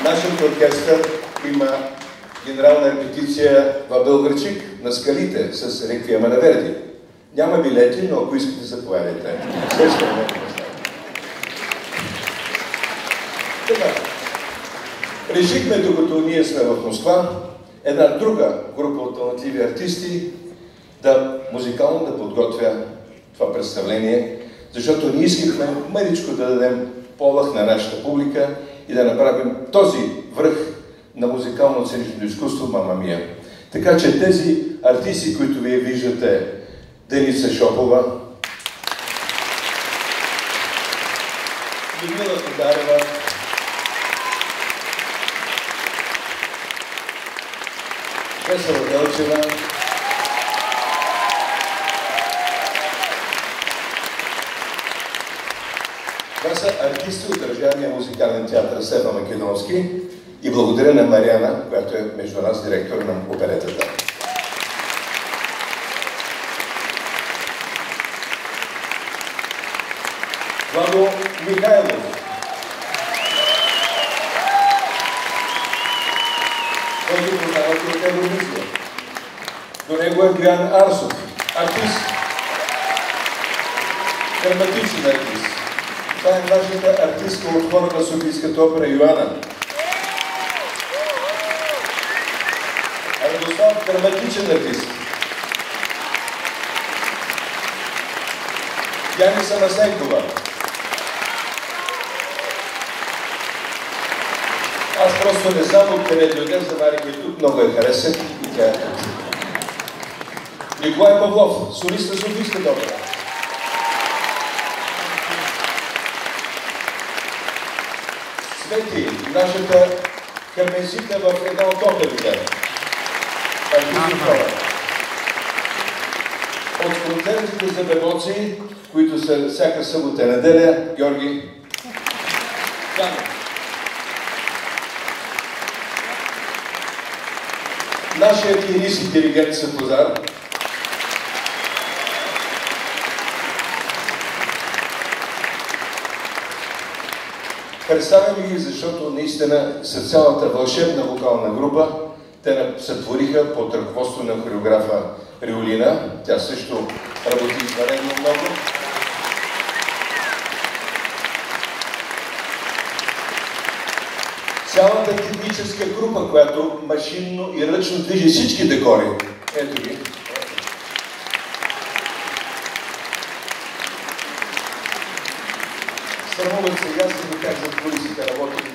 Нашият оркестър има генерална репетиция в Белградчик, на скалите, с реквиема на Верди. Няма билети, но ако искате, заповядайте. Така. Решихме, докато ние сме в Москва, една друга група от талантливи артисти да музикално да подготвя това представление, защото ние искахме мъничко да дадем полъх на нашата публика и да направим този връх на музикално-сценично изкуство Мама Мия. Така че тези артисти, които вие виждате, Деница Шопова, Людмила Тодорова, Весела Делчева, това са артисти от Държавния музикален театър Северно-Македонски и благодаря на Мариана, която е между нас директор на оперетата. Владо Михайлов, който познавате от Евровизия. До него е Боян Арсов, артист, драматичен артист. Това е нашата артистка от хора на Софийската опера Йоана. Радослав, драматичен артист. Яни Самасенкова. Аз просто не знам откъде дойде, заварих и тук, много я харесах и тя е тук. Николай Павлов, солист на Софийската опера. Свети, нашата камезита в една от оперите. От концертите за бебоци, които са всяка събота и неделя, Георги Ганев. Нашият пианист и диригент Сапозар. Представям ги, защото наистина са цялата вълшебна вокална група. Те сътвориха под ръководство на хореографа Риолина. Тя също работи извънредно много. Цялата техническа група, която машинно и ръчно движи всички декори. Ето ги. Срамуват сега си ми как зад кулисите работят